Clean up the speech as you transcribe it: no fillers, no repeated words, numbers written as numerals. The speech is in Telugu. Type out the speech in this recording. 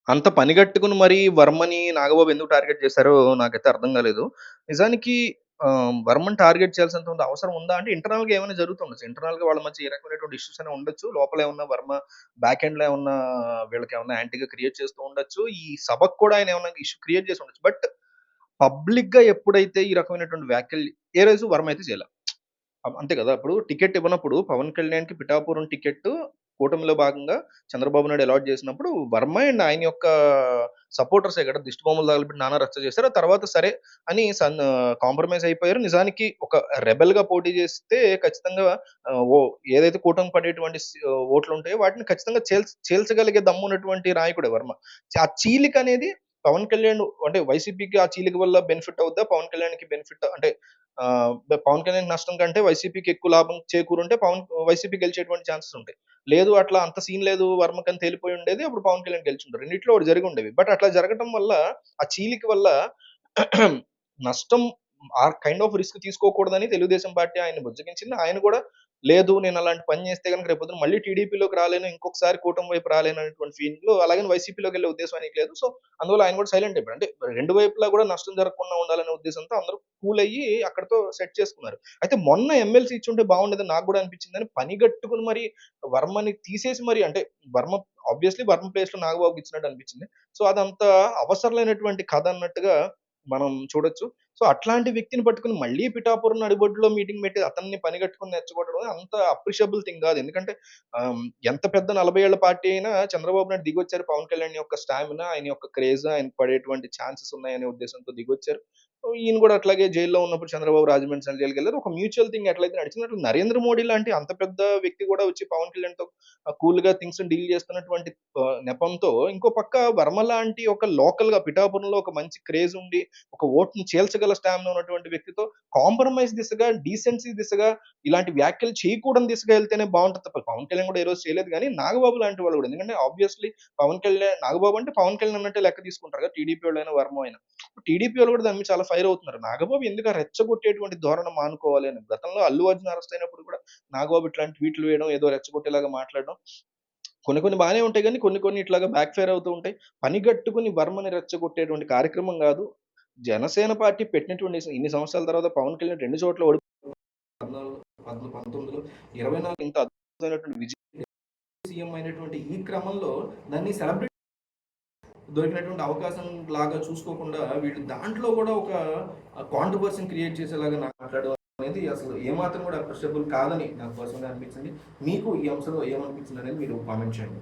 అంత పనిగట్టుకొని మరి వర్మని నాగబాబు ఎందుకు టార్గెట్ చేశారో నాకైతే అర్థం కాలేదు. నిజానికి వర్మని టార్గెట్ చేయాల్సినంత అవసరం ఉందా అంటే ఇంటర్నల్‌గా ఏమైనా జరుగుతుండొచ్చు. ఇంటర్నల్‌గా వాళ్ళ మధ్య ఏ రకమైనటువంటి ఇష్యూస్ అయినా ఉండొచ్చు. లోపల ఏమన్నా వర్మ బ్యాక్ ఎండ్‌లో ఏమన్నా వీళ్ళకేమన్నా యాంటీగా క్రియేట్ చేస్తూ ఉండొచ్చు. ఈ సభకు కూడా ఆయన ఏమన్నా ఇష్యూ క్రియేట్ చేసి ఉండొచ్చు. బట్ పబ్లిక్‌గా ఎప్పుడైతే ఈ రకమైనటువంటి వ్యాఖ్యలు ఏ రోజు వర్మ అయితే చేయల. అంతే కదా! ఇప్పుడు టికెట్ ఇవ్వనప్పుడు 'పవన్ కళ్యాణ్‌కి' పిఠాపురం టికెట్టు కూటమిలో భాగంగా చంద్రబాబు నాయుడు అలాట్ చేసినప్పుడు వర్మ అండ్ ఆయన యొక్క సపోర్టర్సే కదా! దిష్టి బొమ్మలు తగలబెట్టి నానా రచ్చ చేశారు. ఆ తర్వాత సరే అని కాంప్రమైజ్ అయిపోయారు. నిజానికి ఒక రెబెల్‌గా పోటీ చేస్తే ఖచ్చితంగా ఏదైతే కూటమి పడేటువంటి ఓట్లుంటాయో వాటిని ఖచ్చితంగా చీల్చగలిగే దమ్మున్నటువంటి నాయకుడే వర్మ. ఆ చీలికనేది పవన్ కళ్యాణ్ అంటే వైసీపీకి ఆ చీలిక వల్ల బెనిఫిట్ అవుద్దా? పవన్ కళ్యాణ్‌కి బెనిఫిట్ అంటే పవన్ కళ్యాణ్ నష్టం కంటే వైసీపీకి ఎక్కువ లాభం చేకూరుంటే వైసీపీ గెలిచేటువంటి ఛాన్సెస్ ఉంటాయి. లేదు అట్లా అంత సీన్ లేదు వర్మకని తేలిపోయి ఉండేది. అప్పుడు పవన్ కళ్యాణ్ గెలిచుంటారు. రెండిట్లో ఒకటి జరిగుండేవి. బట్ అట్లా జరగటం వల్ల ఆ చీలిక వల్ల నష్టం ఆ కైండ్ ఆఫ్ రిస్క్ తీసుకోకూడదని తెలుగుదేశం పార్టీ ఆయన్ని బుజ్జగించింది. ఆయన కూడా లేదు నేను అలాంటి పని చేస్తే గనుక రేపొద్దున మళ్ళీ టీడీపీలోకి రాలేను. ఇంకొకసారి కూటమి వైపు రాలేను అనేటువంటి ఫీలింగ్‌లో అలాగని వైసీపీలోకెళ్ళే ఉద్దేశం ఆయనకి లేదు. సో, అందువల్ల ఆయన కూడా సైలెంట్ అయిపోయాడు. అంటే 2 వైపులా కూడా నష్టం జరగకుండా ఉండాలనే ఉద్దేశంతో అందరూ కూల్ అయ్యి అక్కడితో సెట్ చేసుకున్నారు. అయితే మొన్న ఎమ్మెల్సీ ఇచ్చుంటే బాగుండేదని నాకు కూడా అనిపించిందని పనిగట్టుకొని మరి వర్మని తీసేసి మరి అంటే వర్మ ఆబ్వియస్‌లీ వర్మ ప్లేస్‌లో నాగబాబుకి ఇచ్చినట్టు అనిపించింది. సో, అదంత అవసరం లేనటువంటి కథ అన్నట్టుగా మనం చూడొచ్చు. సో, అట్లాంటి వ్యక్తిని పట్టుకొని మళ్ళీ పిఠాపురం నడిబొడ్డులో మీటింగ్ పెట్టి అతన్ని పనిగట్టుకొని రెచ్చగొట్టడం అంత అప్రిషియబుల్ థింగ్ గాదు. ఎందుకంటే ఎంత పెద్ద 40 ఏళ్ల పార్టీ అయినా చంద్రబాబు నాయుడు దిగొచ్చారు. పవన్ కళ్యాణ్ యొక్క స్టామినా, ఆయన యొక్క క్రేజ్, ఆయనకు పడేటువంటి ఛాన్సెస్ ఉన్నాయనే ఉద్దేశంతో దిగొచ్చారు. సో, ఈయన కూడా అట్లాగే జైల్‌లో ఉన్నప్పుడు చంద్రబాబు రాజమండ్రి జైలుకెళ్లారు. ఒక మ్యూచువల్ థింగ్ ఎట్లయితే నడిచిందో అట్లా నరేంద్ర మోడీ లాంటి అంత పెద్ద వ్యక్తి కూడా వచ్చి పవన్ కళ్యాణ్‌తో కూల్‌గా థింగ్స్‌ని డీల్ చేస్తున్నటువంటి నెపంతో ఇంకో పక్క వర్మ లాంటి ఒక లోకల్‌గా పిఠాపురంలో ఒక మంచి క్రేజ్ ఉండి ఒక ఓట్‌ని చీల్చగల స్టామినా ఉన్నటువంటి వ్యక్తితో కాంప్రమైజ్ దిశగా, డీసెన్సీ దిశగా ఇలాంటి వ్యాఖ్యలు చేయకూడని దిశగా ఎళ్తేనే బావుంటది తప్ప పవన్ కళ్యాణ్ కూడా ఏ రోజు చేయలేదు గానీ, నాగబాబు లాంటి వాళ్ళు కూడా ఎందుకంటే ఆబ్వియస్‌లీ నాగబాబు అంటే పవన్ కళ్యాణ్ అన్నట్టే లెక్క తీసుకుంటారు కదా! టీడీపీ వాళ్ళైనా, వర్మ అయినా. టీడీపీ వాళ్ళు కూడా దాని మీద చాలా ఫైర్ అవుతున్నారు. నాగబాబు ఎందుకు ఆ రెచ్చగొట్టేటువంటి ధోరణి మానుకోవాలి అని. గతంలో అల్లు అర్జున్ అరెస్ట్ అయినప్పుడు కూడా నాగబాబు ఇట్లాంటి ట్వీట్లు వేయడం, ఏదో రెచ్చగొట్టేలాగా మాట్లాడడం కొన్ని కొన్ని బానే ఉంటాయి గానీ, కొన్ని కొన్ని ఇట్లాగా బ్యాక్ ఫైర్ అవుతూ ఉంటాయి. పనిగట్టుకొని వర్మని రెచ్చగొట్టేటువంటి కార్యక్రమం గాదు. జనసేన పార్టీ పెట్టినటువంటి ఇన్ని సంవత్సరాల తర్వాత పవన్ కళ్యాణ్ 2 చోట్ల 14, 19, 24 ఇంత అద్భుతమైనటువంటి విజయం సీఎం అయినటువంటి ఈ క్రమంలో దాన్ని సెలబ్రేట్ దొరికినటువంటి అవకాశం లాగా చూసుకోకుండా వీళ్ళు దాంట్లో కూడా ఒక కాంట్రోవర్సీని క్రియేట్ చేసేలాగా నాకు మాట్లాడడం అనేది అసలు ఏమాత్రం కూడా అప్రిషియబుల్ కాదని నాకు పర్సనల్‌గా అనిపించింది. మీకు ఈ అంశంలో ఏమనిపించిందనేది మీరు కామెంట్ చేయండి.